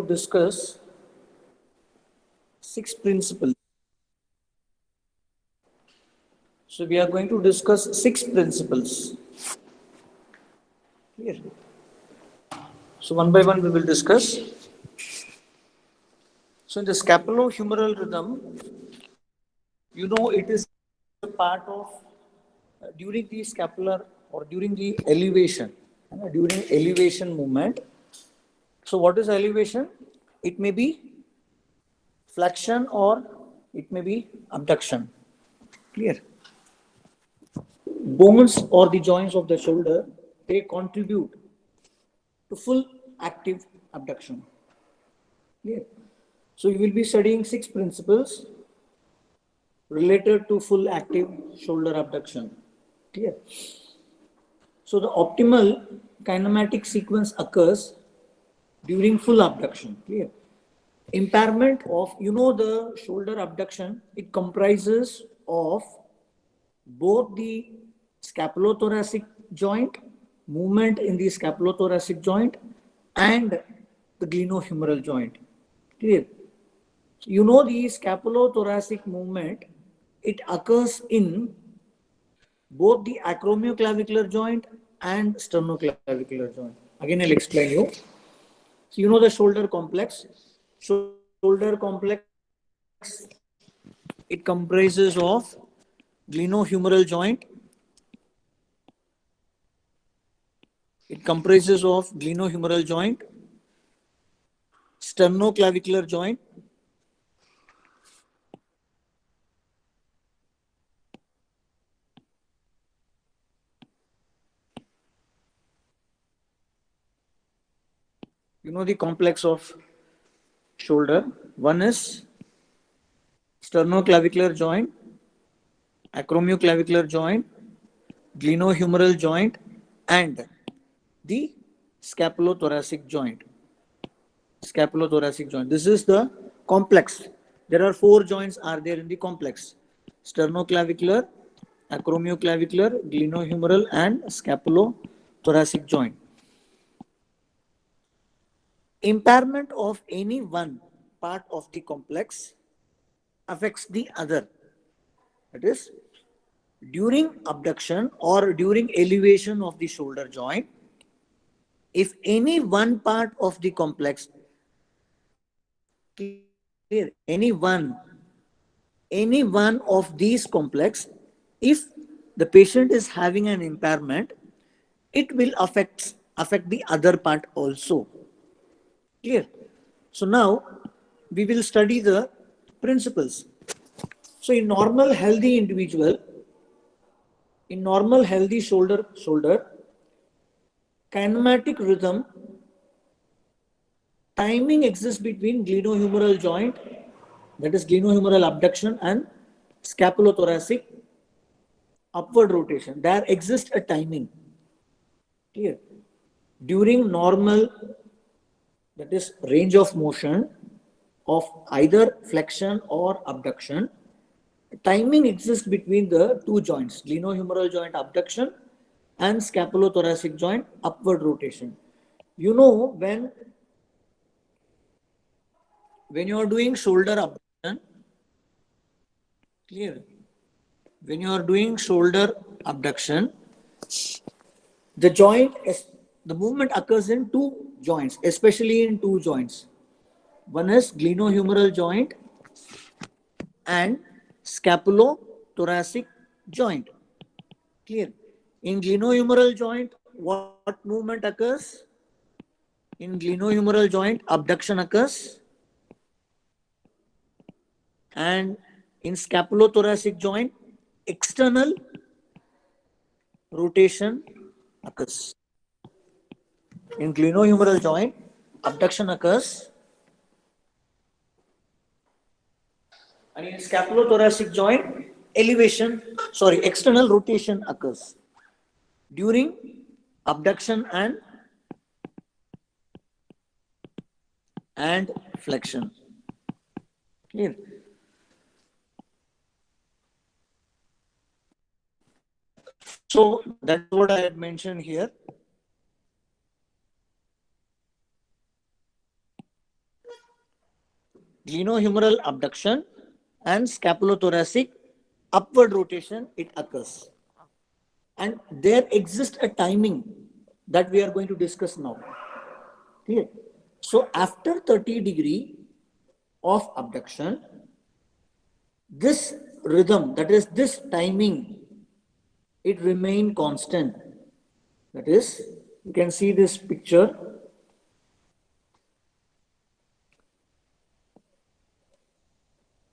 discuss six principles. So we are going to discuss six principles. Clear? So one by one we will discuss. So in the scapulohumeral rhythm, it is a part of during the scapular or during the elevation, during elevation movement. So what is elevation? It may be flexion or it may be abduction. Clear? Bones or the joints of the shoulder, they contribute to full active abduction. Clear? So you will be studying six principles related to full active shoulder abduction. Clear? So the optimal kinematic sequence occurs during full abduction. Clear? Impairment of, the shoulder abduction, it comprises of both the scapulothoracic joint, movement in the scapulothoracic joint, and the glenohumeral joint. Clear? The scapulothoracic movement, it occurs in both the acromioclavicular joint and sternoclavicular joint. Again, I'll explain you. So, the shoulder complex. Shoulder complex, it comprises of glenohumeral joint. It comprises of glenohumeral joint, sternoclavicular joint, the complex of shoulder. One is sternoclavicular joint, acromioclavicular joint, glenohumeral joint, and the scapulothoracic joint. Scapulothoracic joint. This is the complex. There are four joints are there in the complex: sternoclavicular, acromioclavicular, glenohumeral, and scapulothoracic joint. Impairment of any one part of the complex affects the other. That is, during abduction or during elevation of the shoulder joint, if any one part of the complex, clear, any one of these complex, if the patient is having an impairment, it will affect the other part also. Clear? So now we will study the principles. So in normal healthy individual, in normal healthy shoulder, kinematic rhythm, timing exists between glenohumeral joint, that is glenohumeral abduction, and scapulothoracic upward rotation. There exists a timing. Clear? During normal, that is range of motion of either flexion or abduction, timing exists between the two joints, glenohumeral joint abduction and scapulothoracic joint upward rotation. When you are doing shoulder abduction, clear? When you are doing shoulder abduction, the joint, the movement occurs in two joints, especially in two joints. One is glenohumeral joint and scapulothoracic joint. Clear? In glenohumeral joint, what movement occurs? In glenohumeral joint, abduction occurs, and in scapulothoracic joint, external rotation occurs. In glenohumeral joint, abduction occurs, and in scapulothoracic joint, external rotation occurs during abduction and flexion. Clear? So that's what I had mentioned here. glenohumeral abduction and scapulothoracic upward rotation, it occurs. And there exists a timing that we are going to discuss now. Clear? So after 30 of abduction, this rhythm, that is this timing, it remain constant. That is, you can see this picture.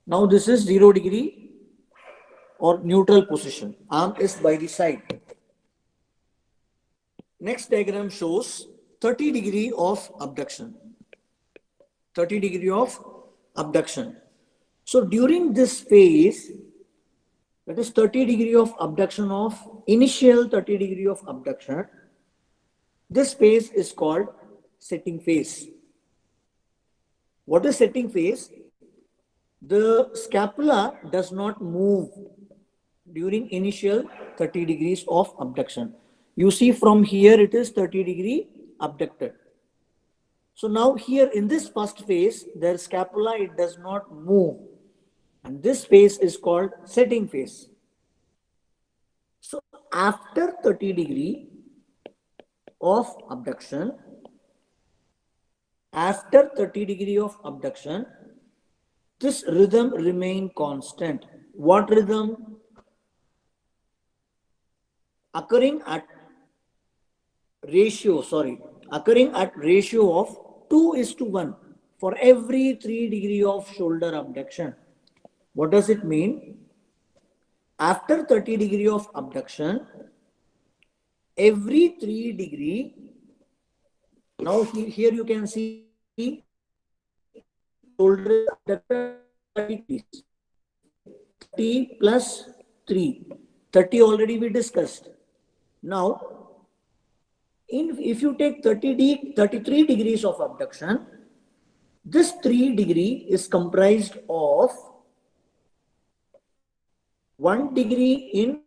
Now this is 0 or neutral position. Arm is by the side. Next diagram shows 30 of abduction. 30 of abduction. So during this phase, that is 30 of abduction of initial 30 of abduction, this phase is called setting phase. What is setting phase? The scapula does not move during initial 30 of abduction. You see from here it is 30 abducted. So now here in this first phase, their scapula, it does not move. And this phase is called setting phase. So after 30 of abduction, this rhythm remain constant. What rhythm? Occurring at ratio of 2:1 for every 3 of shoulder abduction. What does it mean? After 30 of abduction, every 3, now here you can see shoulder is abducted 30 plus 3. 30 already we discussed. Now, if you take 33 of abduction, this 3 is comprised of 1 in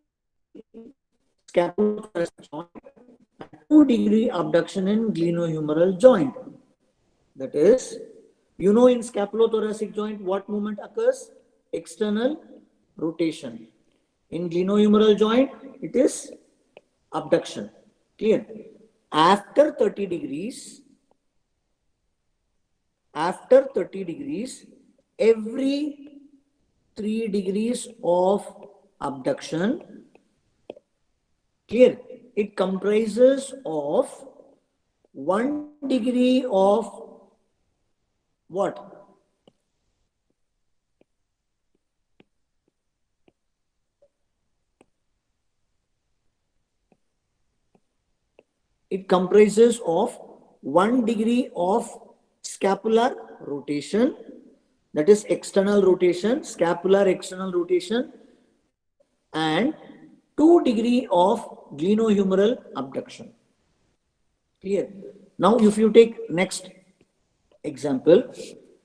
scapulothoracic joint and 2 abduction in glenohumeral joint. That is, you know, in scapulothoracic joint, what movement occurs? External rotation. In glenohumeral joint, it is abduction. Clear? After 30 every 3 of abduction, clear, it comprises of 1 of what? It comprises of 1 of scapular rotation, that is external rotation, scapular external rotation, and 2 of glenohumeral abduction. Clear? Now, if you take next example,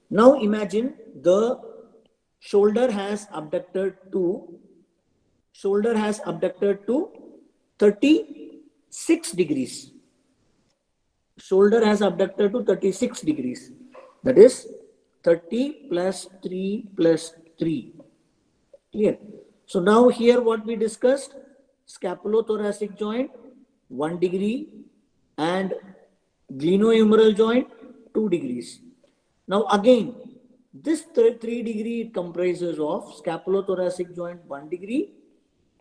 now imagine the shoulder has abducted to 36 degrees. Shoulder has abducted to 36 degrees. That is 30 plus 3 plus 3. Clear? So now here what we discussed, scapulothoracic joint 1 and glenohumeral joint 2. Now again, this 3 it comprises of scapulothoracic joint 1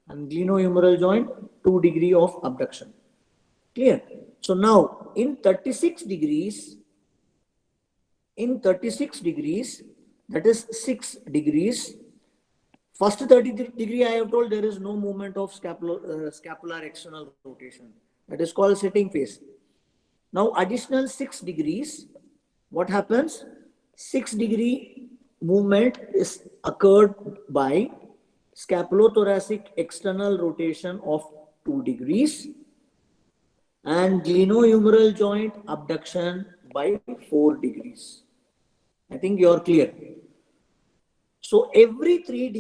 and glenohumeral joint 2 of abduction. Clear? So now in 36 degrees, that is 6 first 30 I have told there is no movement of scapular external rotation. That is called setting phase. Now additional 6 what happens? 6 movement is occurred by scapulothoracic external rotation of 2 and glenohumeral joint abduction by 4 degrees. I think you are clear. So every 3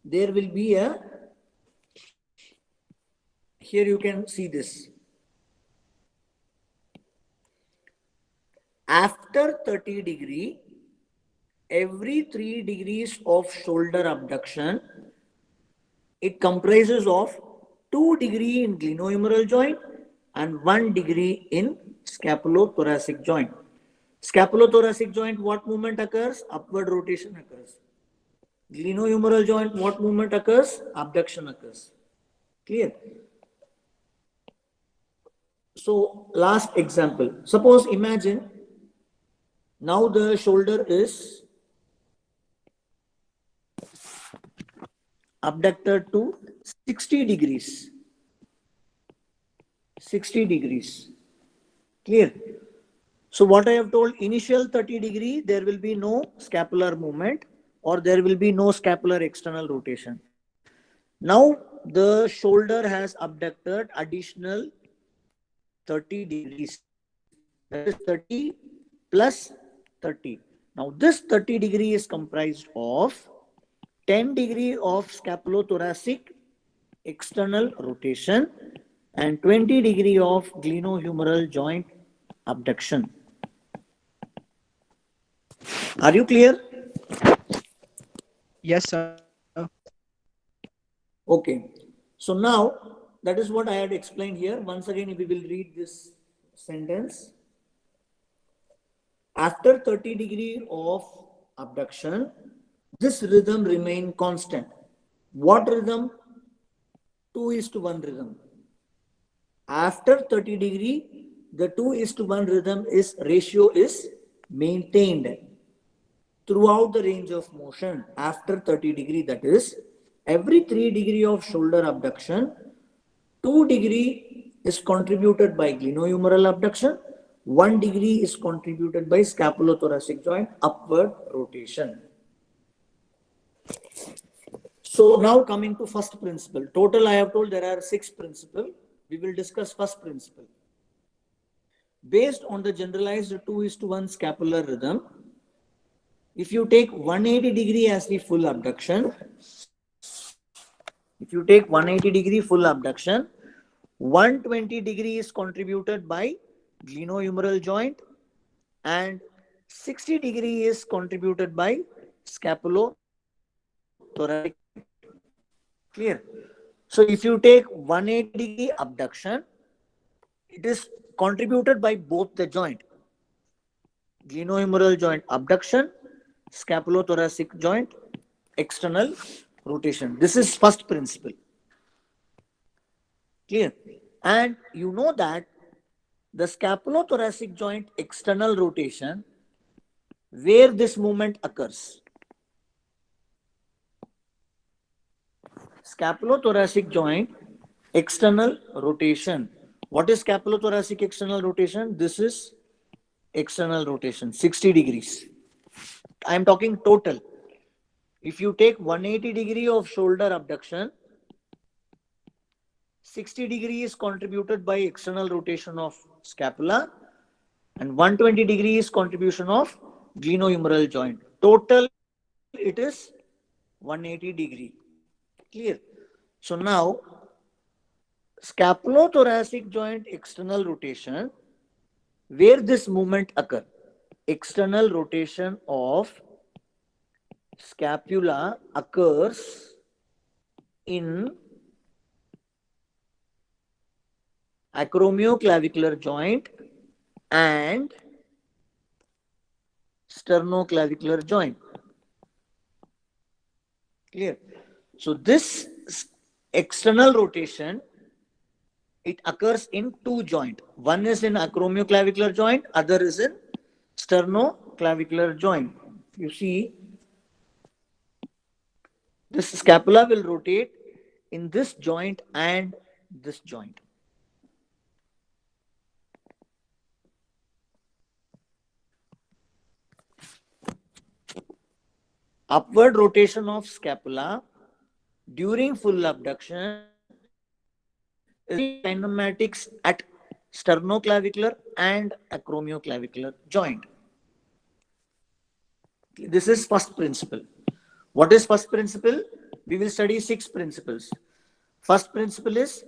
there will be a, here you can see this. After 30 every 3 degrees of shoulder abduction, it comprises of 2 degree in glenohumeral joint and 1 degree in scapulothoracic joint. Scapulothoracic joint, what movement occurs? Upward rotation occurs. Glenohumeral joint, what movement occurs? Abduction occurs. Clear? So, last example. Suppose imagine now the shoulder is abducted to 60 degrees. 60 degrees. Clear? So what I have told, initial 30 degree, there will be no scapular movement or there will be no scapular external rotation. Now the shoulder has abducted additional 30 degrees. That is 30 plus 30. Now this 30 degree is comprised of 10 degree of scapulothoracic external rotation and 20 degree of glenohumeral joint abduction. Are you clear? Yes, sir. Okay. So now that is what I had explained here. Once again, we will read this sentence. After 30 degree of abduction, this rhythm remain constant. What rhythm? 2:1 rhythm. After 30 degree, the 2:1 rhythm is ratio is maintained throughout the range of motion after 30 degree. That is, every 3 degree of shoulder abduction, 2 degree is contributed by glenohumeral abduction, 1 degree is contributed by scapulothoracic joint upward rotation. So now coming to first principle. Total I have told there are 6 principles. We will discuss first principle. Based on the generalized 2:1 scapular rhythm, if you take 180 degree as the full abduction, if you take 180 degree full abduction, 120 degree is contributed by glenohumeral joint and 60 degree is contributed by scapulothoracic. Clear? So if you take 180 degree abduction, it is contributed by both the joint. Glenohumeral joint abduction, scapulothoracic joint external rotation. This is first principle. Clear? And you know that the scapulothoracic joint external rotation, where this movement occurs. Scapulothoracic joint external rotation. What is scapulothoracic external rotation? This is external rotation, 60 degrees. I am talking total. If you take 180 degree of shoulder abduction, 60 degree is contributed by external rotation of scapula and 120 degree is contribution of glenohumeral joint. Total it is 180 degree. Clear? So now scapulothoracic joint external rotation, where this movement occur? External rotation of scapula occurs in acromioclavicular joint and sternoclavicular joint. Clear? So this external rotation, it occurs in 2 joint. One is in acromioclavicular joint, other is in sternoclavicular joint. You see, this scapula will rotate in this joint and this joint. Upward rotation of scapula during full abduction is kinematics at sternoclavicular and acromioclavicular joint. This is first principle. What is first principle? We will study 6 principles. First principle is,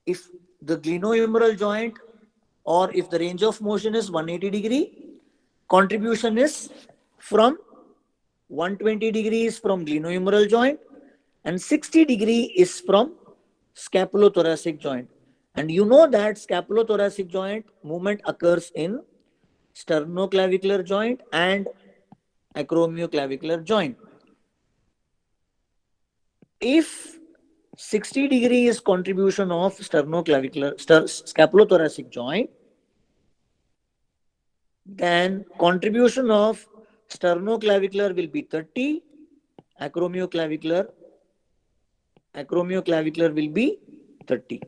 if the glenohumeral joint or if the range of motion is 180 degree, contribution is from 120 degree is from glenohumeral joint, and 60 degree is from scapulothoracic joint. And you know that scapulothoracic joint movement occurs in sternoclavicular joint and acromioclavicular joint. If 60 degree is contribution of scapulothoracic joint, then contribution of sternoclavicular will be 30, acromioclavicular will be 30.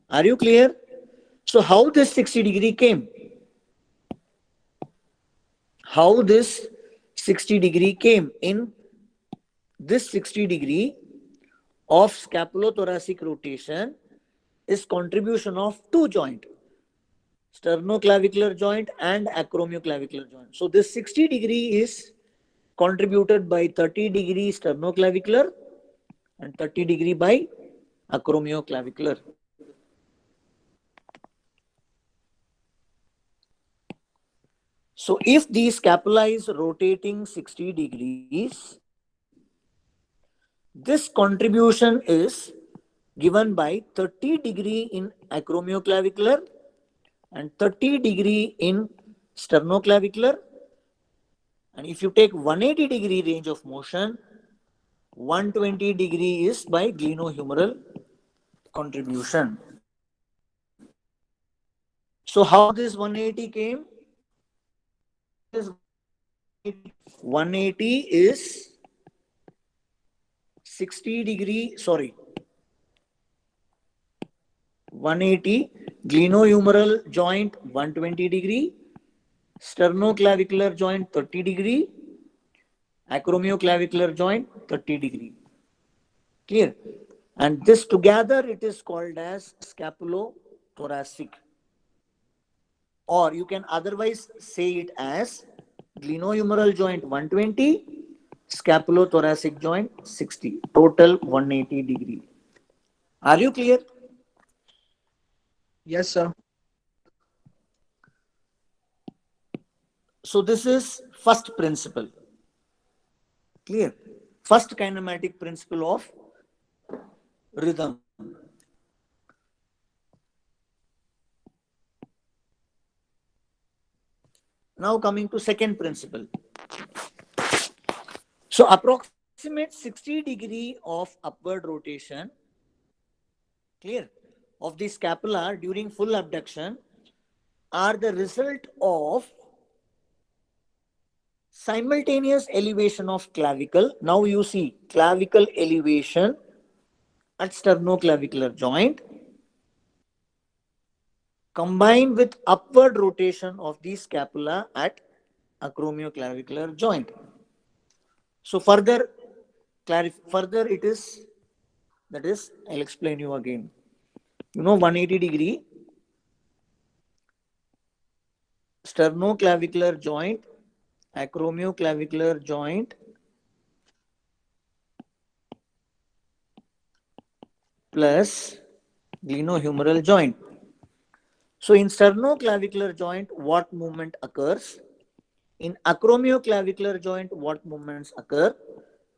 Are you clear? So how this 60 degree came? How this 60 degree came? In this 60 degree of scapulothoracic rotation is contribution of two joint, sternoclavicular joint and acromioclavicular joint. So this 60 degree is contributed by 30 degree sternoclavicular and 30 degree by acromioclavicular. So if the scapula is rotating 60 degrees, this contribution is given by 30 degree in acromioclavicular and 30 degree in sternoclavicular. And if you take 180 degree range of motion, 120 degree is by glenohumeral contribution. So how this 180 came? This 180 is 60 degree, sorry, 180, glenohumeral joint 120 degree, sternoclavicular joint 30 degree, acromioclavicular joint 30 degree. Clear? And this together it is called as scapulothoracic, or you can otherwise say it as glenohumeral joint 120, scapulothoracic joint 60, total 180 degree. Are you clear? Yes, sir. So this is first principle. Clear? First kinematic principle of rhythm. Now coming to second principle. So approximate 60 degree of upward rotation, clear, of the scapula during full abduction are the result of simultaneous elevation of clavicle. Now you see clavicle elevation at sternoclavicular joint combined with upward rotation of the scapula at acromioclavicular joint. So further it is, that is, I'll explain you again. You know 180 degree sternoclavicular joint, acromioclavicular joint plus glenohumeral joint. So in sternoclavicular joint, what movement occurs? In acromioclavicular joint, what movements occur?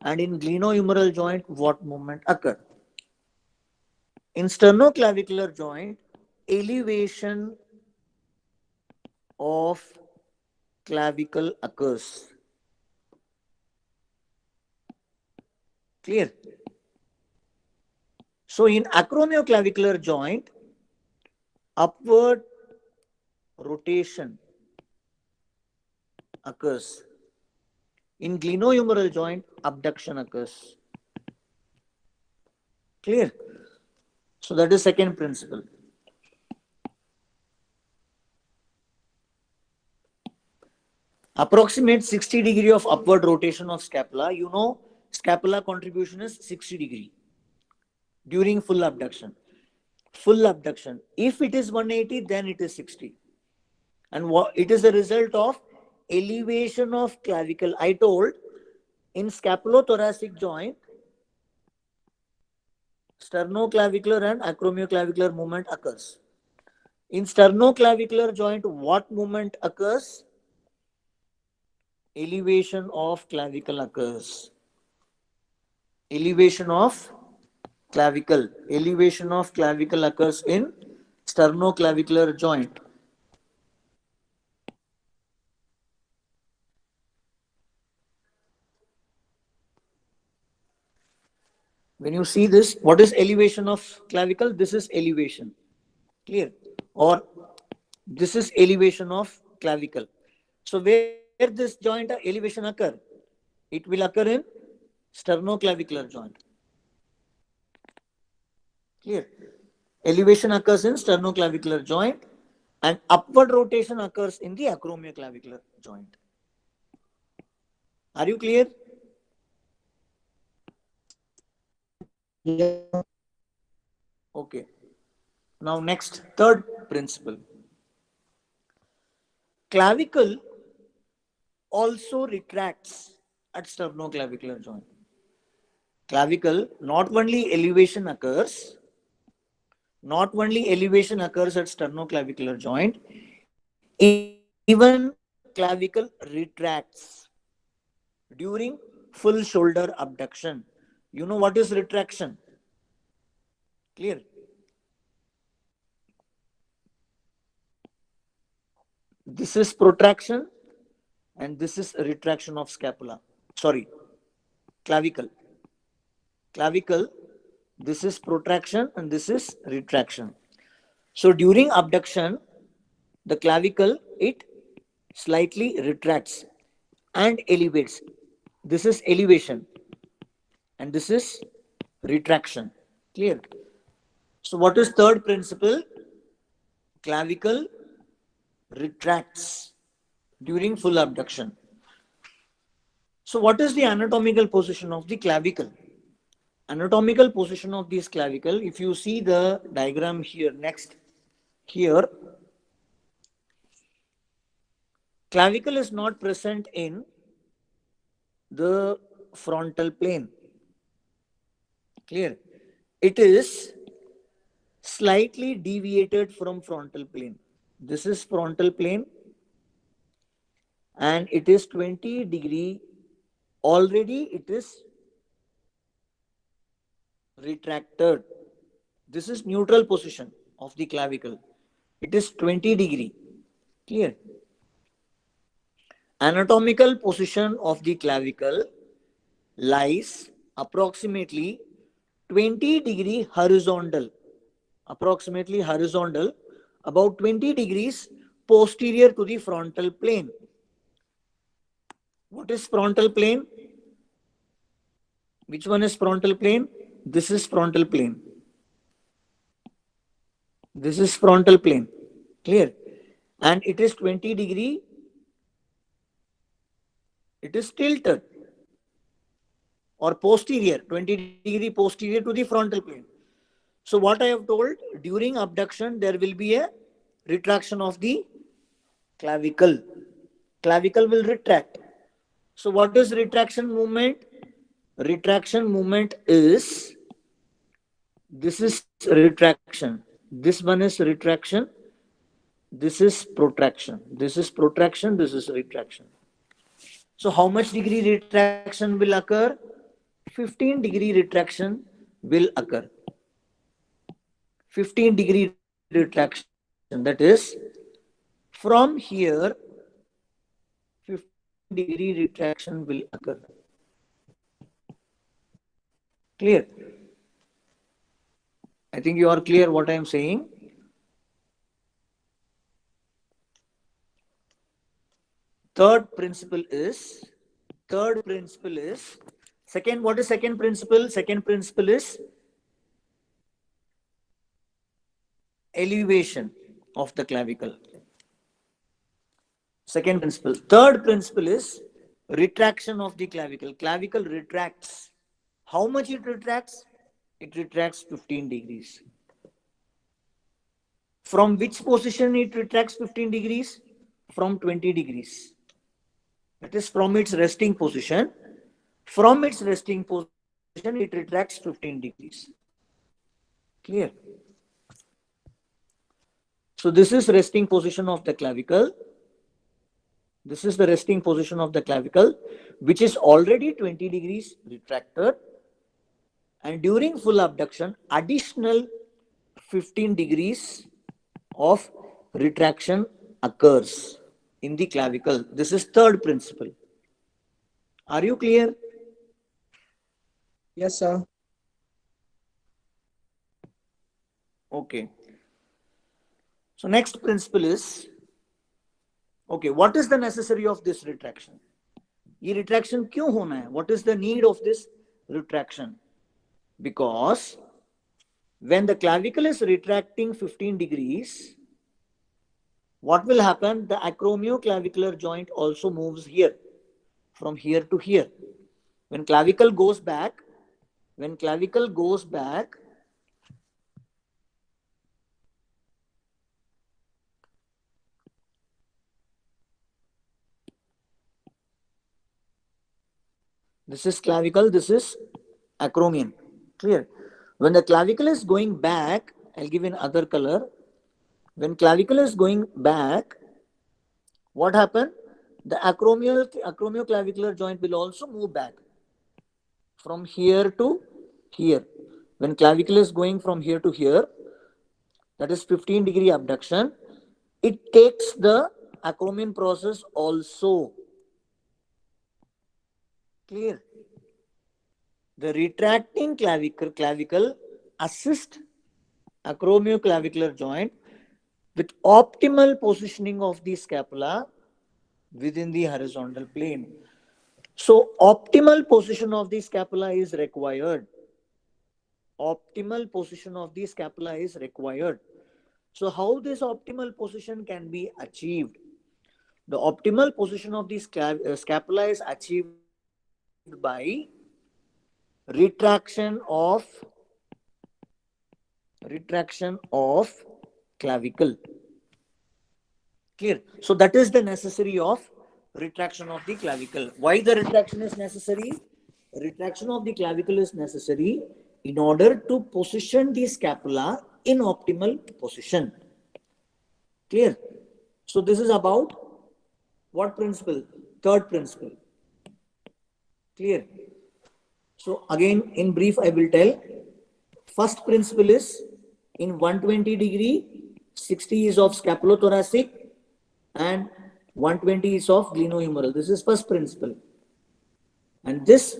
And in glenohumeral joint, what movement occur? In sternoclavicular joint, elevation of clavicle occurs. Clear? So in acromioclavicular joint, upward rotation occurs. In glenohumeral joint, abduction occurs. Clear? So that is second principle. Approximate 60 degree of upward rotation of scapula. You know scapula contribution is 60 degree during full abduction. Full abduction. If it is 180, then it is 60. And it is a result of elevation of clavicle. I told in scapulothoracic joint, sternoclavicular and acromioclavicular movement occurs. In sternoclavicular joint, what movement occurs? elevation of clavicle occurs. Elevation of clavicle. Elevation of clavicle occurs in sternoclavicular joint. When you see this, what is elevation of clavicle? This is elevation. Clear? Or this is elevation of clavicle. So where this joint elevation occur? It will occur in sternoclavicular joint. Clear? Elevation occurs in sternoclavicular joint and upward rotation occurs in the acromioclavicular joint. Are you clear? Yeah. Okay. Now next, third principle. Clavicle also retracts at sternoclavicular joint. Clavicle, not only elevation occurs at sternoclavicular joint, even clavicle retracts during full shoulder abduction. You know what is retraction? Clear? This is protraction and this is retraction of scapula. Sorry, clavicle. Clavicle, this is protraction and this is retraction. So during abduction, the clavicle, it slightly retracts and elevates. This is elevation and this is retraction. Clear? So what is third principle? Clavicle retracts during full abduction. So what is the anatomical position of the clavicle? Anatomical position of this clavicle, if you see the diagram here, next, here, clavicle is not present in the frontal plane. Clear? It is slightly deviated from frontal plane. This is frontal plane and it is 20-degree. Already it is retracted. This is neutral position of the clavicle. It is 20-degree. Clear? Anatomical position of the clavicle lies approximately 20-degree horizontal. Approximately horizontal, about 20 degrees posterior to the frontal plane. What is frontal plane? Which one is frontal plane? This is frontal plane. This is frontal plane. Clear? And it is 20-degree. It is tilted or posterior, 20-degree posterior to the frontal plane. So what I have told, during abduction, there will be a retraction of the clavicle. Clavicle will retract. So what is retraction movement? Retraction movement is, this is retraction. This one is retraction. This is protraction. This is protraction. This is retraction. So how much degree retraction will occur? 15-degree retraction will occur. 15-degree retraction. That is, from here, 15-degree retraction will occur. Clear? I think you are clear what I am saying. Third principle is, second, what is second principle? Second principle is elevation of the clavicle. Second principle. Third principle is retraction of the clavicle. Clavicle retracts. How much it retracts? It retracts 15 degrees. From which position it retracts 15 degrees? From 20 degrees. That is from its resting position. From its resting position, it retracts 15 degrees. Clear? So this is resting position of the clavicle. This is the resting position of the clavicle, which is already 20 degrees retracted. And during full abduction, additional 15 degrees of retraction occurs in the clavicle. This is third principle. Are you clear? Yes, sir. Okay. So next principle is, okay, what is the necessary of this retraction? ये retraction क्यों होना है? What is the need of this retraction? Because when the clavicle is retracting 15 degrees, what will happen? The acromioclavicular joint also moves here, from here to here. When clavicle goes back, when clavicle goes back, this is clavicle, this is acromion. Clear? When the clavicle is going back, I'll give in other color. When clavicle is going back, what happened? The acromioclavicular joint will also move back from here to here. When clavicle is going from here to here, that is 15-degree abduction, it takes the acromion process also. Clear? The retracting clavicle assists acromioclavicular joint with optimal positioning of the scapula within the horizontal plane. So optimal position of the scapula is required. Optimal position of the scapula is required. So how this optimal position can be achieved? The optimal position of the scapula is achieved by retraction of clavicle. Clear? So that is the necessary of retraction of the clavicle. Why the retraction is necessary? Retraction of the clavicle is necessary in order to position the scapula in optimal position. Clear? So this is about what principle? Third principle. Clear? So again, in brief, I will tell. First principle is in 120 degree, 60 is of scapulothoracic and 120 is of glenohumeral. This is first principle. And this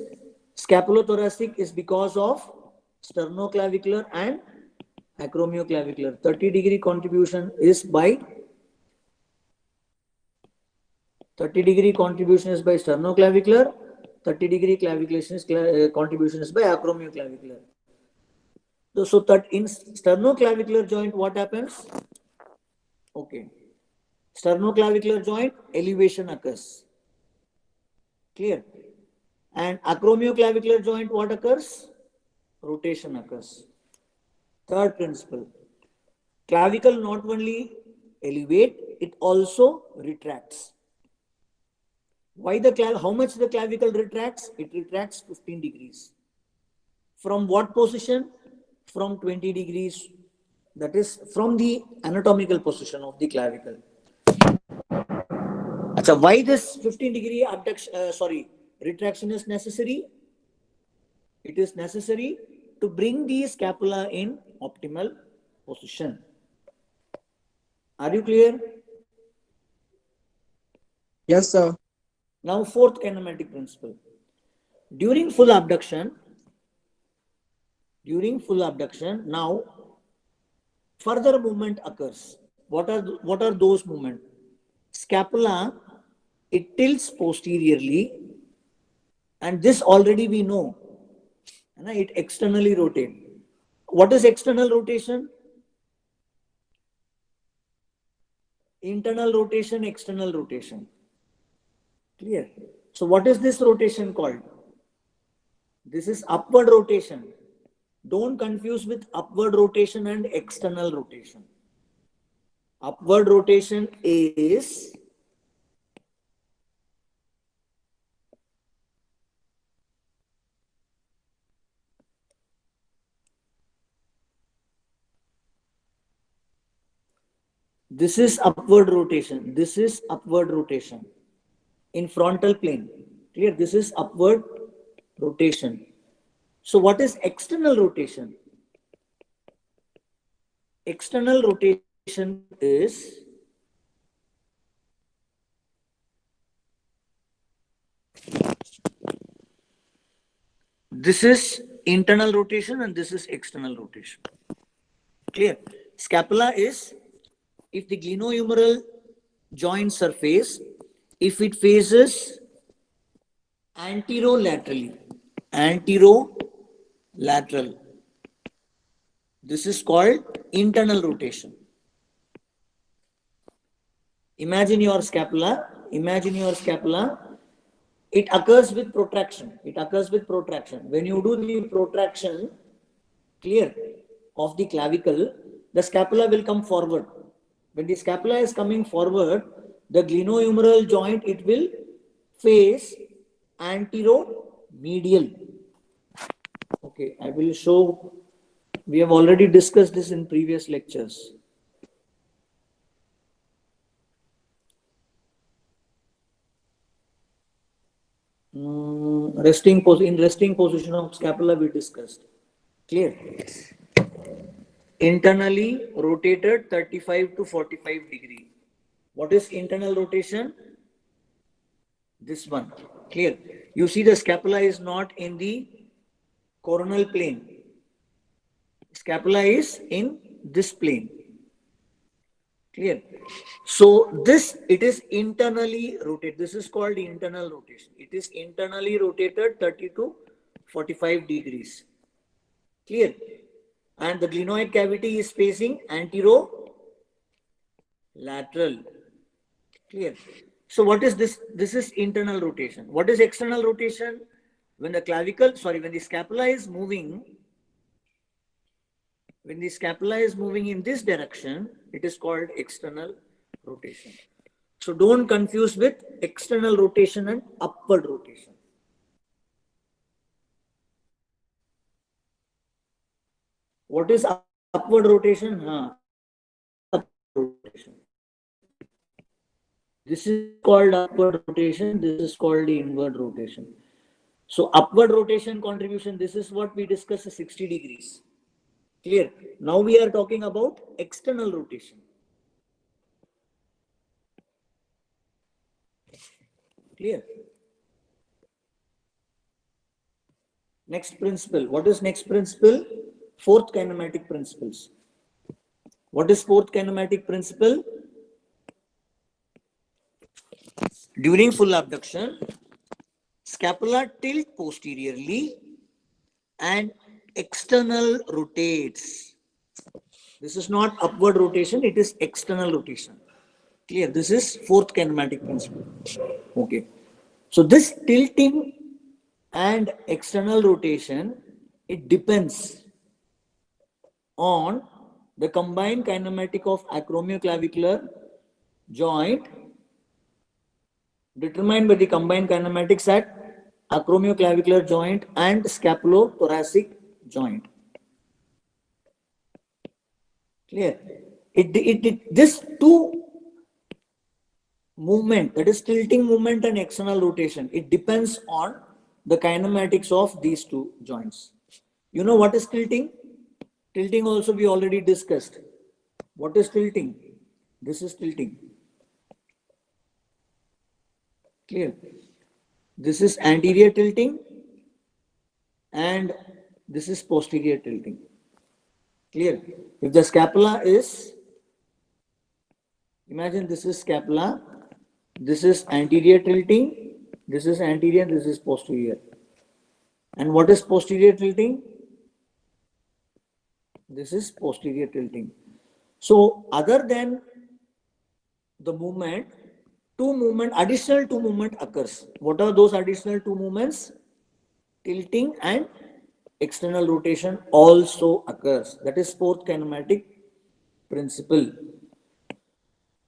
scapulothoracic is because of sternoclavicular and acromioclavicular. 30-degree contribution is by 30-degree contribution is by sternoclavicular, 30-degree contribution is by acromioclavicular. So that in sternoclavicular joint, what happens? Okay. Sternoclavicular joint, elevation occurs. Clear? And acromioclavicular joint, what occurs? Rotation occurs. Third principle. Clavicle not only elevate, it also retracts. Why how much the clavicle retracts? It retracts 15 degrees. From what position? From 20 degrees. That is from the anatomical position of the clavicle. So why this 15-degree abduction, retraction is necessary? It is necessary to bring the scapula in optimal position. Are you clear? Yes, sir. Now, fourth kinematic principle. During full abduction, now further movement occurs. What are those movements? Scapula, it tilts posteriorly, and this already we know. It externally rotates. What is external rotation? Internal rotation, external rotation. Clear? So what is this rotation called? This is upward rotation. Don't confuse with upward rotation and external rotation. Upward rotation is this is upward rotation. This is upward rotation. in frontal plane. Clear? This is upward rotation. So what is external rotation? External rotation is this is internal rotation and this is external rotation. Clear? Scapula is if the glenohumeral joint surface, if it faces anterolaterally, anterolateral, this is called internal rotation. Imagine your scapula, it occurs with protraction. When you do the protraction, clear, of the clavicle, the scapula will come forward. When the scapula is coming forward, the glenohumeral joint, it will face anteromedial. Okay, I will show. We have already discussed this in previous lectures. In resting position of scapula we discussed. Clear? Internally rotated 35 to 45 degree. What is internal rotation? This one. Clear? You see the scapula is not in the coronal plane. Scapula is in this plane. Clear? So this, it is internally rotated. This is called internal rotation. It is internally rotated 30 to 45 degrees. Clear? And the glenoid cavity is facing anterolateral. Clear? So what is this? This is internal rotation. What is external rotation? When the when the scapula is moving, in this direction, it is called external rotation. So don't confuse with external rotation and upward rotation. What is upward rotation? Rotation. This is called upward rotation. This is called the inward rotation. So upward rotation contribution, this is what we discussed, 60 degrees. Clear? Now we are talking about external rotation. Clear? Next principle. What is next principle? Fourth kinematic principles. What is fourth kinematic principle? During full abduction, scapula tilt posteriorly and external rotates. This is not upward rotation, it is external rotation. Clear? This is fourth kinematic principle. Okay. So this tilting and external rotation, it depends on the combined kinematic of acromioclavicular joint determined by the combined kinematics at acromioclavicular joint and scapulothoracic joint. Clear? This two movement, that is tilting movement and external rotation, it depends on the kinematics of these two joints. You know what is tilting? Tilting also we already discussed. What is tilting? This is tilting. Clear? This is anterior tilting and this is posterior tilting. Clear? If the scapula is, imagine this is scapula, this is anterior tilting, this is anterior, this is posterior. And what is posterior tilting? This is posterior tilting. So other than the movement, additional two movement occurs. What are those additional two movements? Tilting and external rotation also occurs. That is fourth kinematic principle.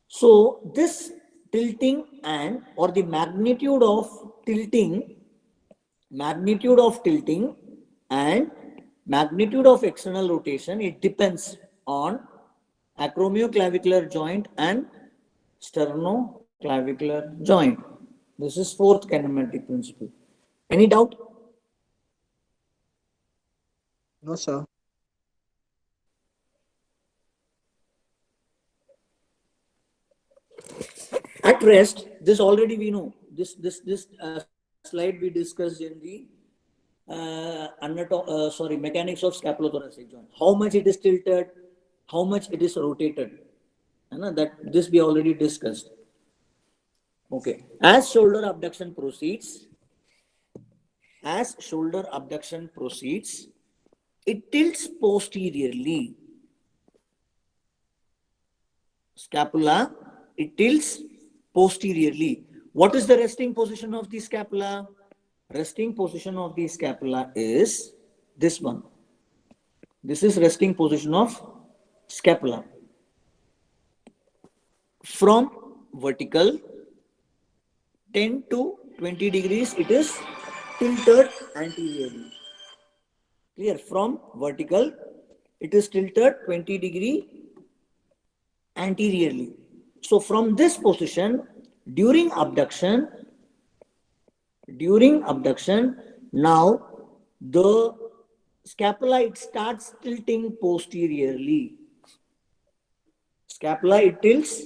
So this tilting and or the magnitude of tilting and magnitude of external rotation, it depends on acromioclavicular joint and sternoclavicular joint. This is fourth kinematic principle. Any doubt? No, sir. At rest, this already we know. This slide we discussed in the mechanics of scapulothoracic joint. How much it is tilted, how much it is rotated. That this we already discussed. Okay. As shoulder abduction proceeds, it tilts posteriorly. Scapula, it tilts posteriorly. What is the resting position of the scapula? Resting position of the scapula is this one. This is resting position of scapula. From vertical 10 to 20 degrees, it is tilted anteriorly. Clear? From vertical, it is tilted 20 degree anteriorly. So from this position, during abduction, now the scapula, it starts tilting posteriorly. Scapula, it tilts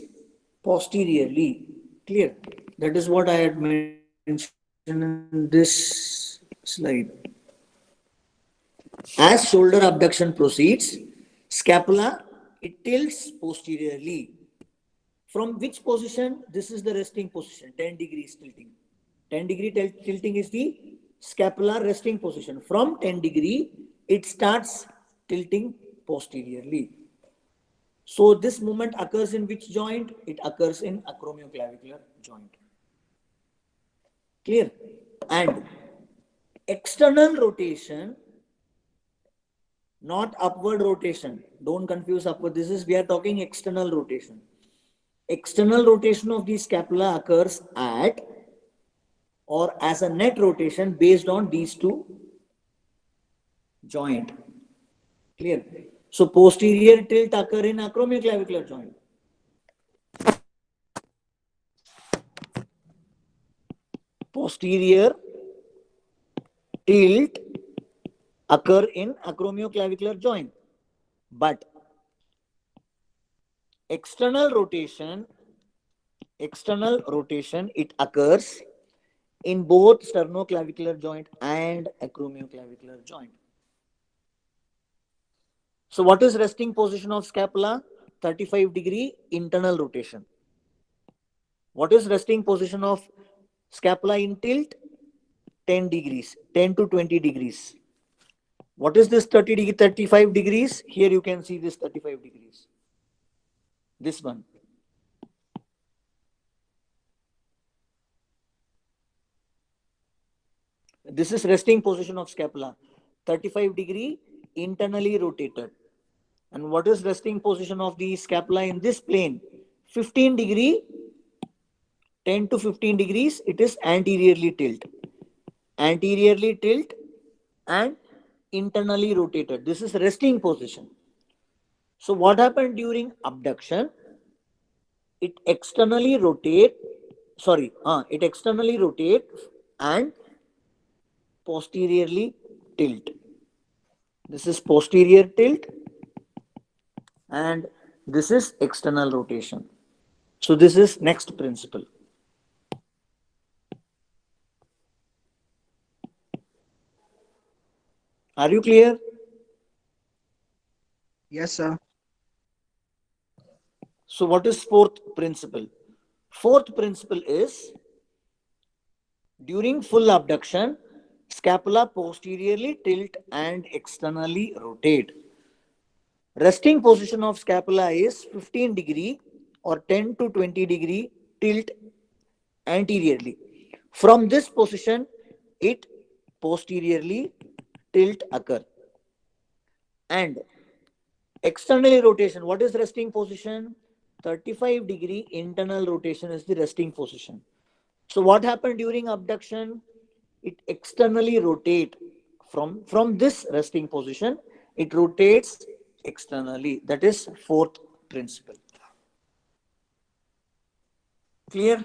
posteriorly. Clear? That is what I had mentioned in this slide. As shoulder abduction proceeds, scapula, it tilts posteriorly. From which position? This is the resting position, 10 degrees tilting. 10-degree tilting is the scapular resting position. From 10 degree, it starts tilting posteriorly. So this movement occurs in which joint? It occurs in acromioclavicular joint. Clear? And external rotation, not upward rotation. Don't confuse upward. We are talking external rotation. External rotation of the scapula occurs at or as a net rotation based on these two joint. Clear? So posterior tilt occur in acromioclavicular joint. Posterior tilt occur in acromioclavicular joint. But external rotation, it occurs in both sternoclavicular joint and acromioclavicular joint. So what is resting position of scapula? 35-degree internal rotation. What is resting position of scapula in tilt? 10 degrees, 10 to 20 degrees. What is this 35 degrees? Here you can see this 35 degrees. This one. This is resting position of scapula. 35-degree internally rotated. And what is resting position of the scapula in this plane? 15-degree, 10 to 15 degrees, it is anteriorly tilt. Anteriorly tilt and internally rotated. This is resting position. So what happened during abduction? It externally rotate and posteriorly tilt. This is posterior tilt and this is external rotation. So this is next principle. Are you clear? Yes, sir. So what is fourth principle? Fourth principle is during full abduction, scapula posteriorly tilt and externally rotate. Resting position of scapula is 15-degree or 10 to 20-degree tilt anteriorly. From this position, it posteriorly tilt occur. And externally rotation, what is resting position? 35-degree internal rotation is the resting position. So what happened during abduction? It externally rotate from this resting position. It rotates externally. That is fourth principle. Clear?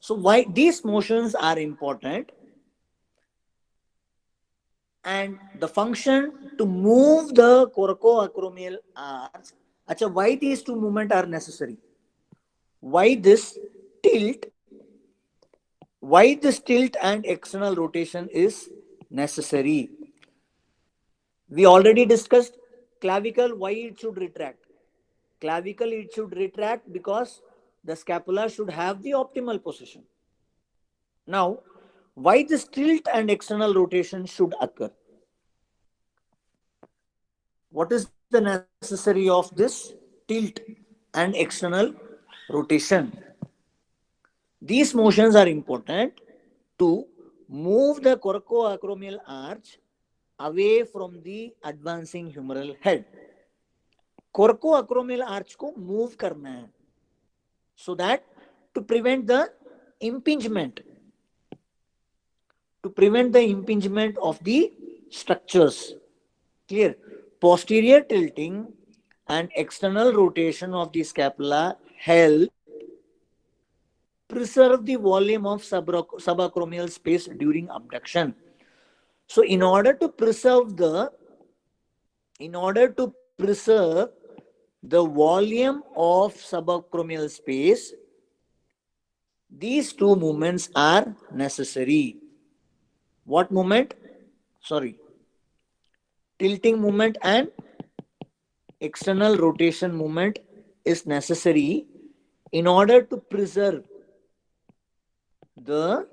So why these motions are important, and the function to move the coracoacromial arch. Acha, why these two movements are necessary? Why this tilt? Why this tilt and external rotation is necessary? We already discussed clavicle, why it should retract. Clavicle, it should retract because the scapula should have the optimal position. Now, why this tilt and external rotation should occur? What is the necessary of this tilt and external rotation? These motions are important to move the coracoacromial arch away from the advancing humeral head. Coracoacromial arch को move करना है, so that to prevent the impingement, of the structures. Clear? Posterior tilting and external rotation of the scapula help preserve the volume of subacromial space during abduction. So in order to preserve the volume of subacromial space, these two movements are necessary. What movement? Sorry. Tilting movement and external rotation movement is necessary in order to preserve the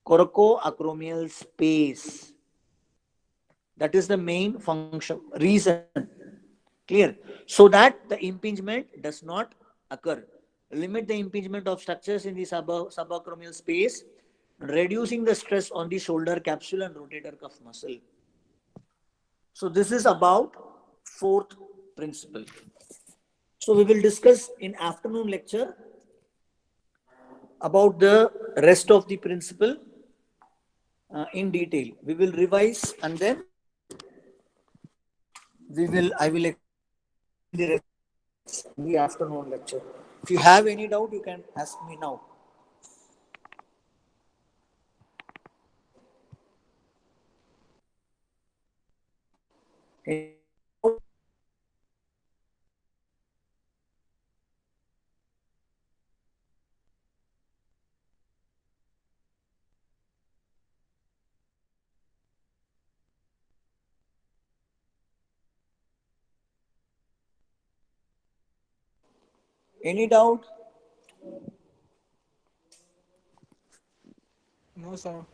coracoacromial space. That is the main function, reason. Clear? So that the impingement does not occur. Limit the impingement of structures in the subacromial space, reducing the stress on the shoulder capsule and rotator cuff muscle. So this is about fourth principle. So we will discuss in afternoon lecture about the rest of the principle in detail. We will revise and then I will explain the rest in the afternoon lecture. If you have any doubt, you can ask me now. Any doubt? No, sir.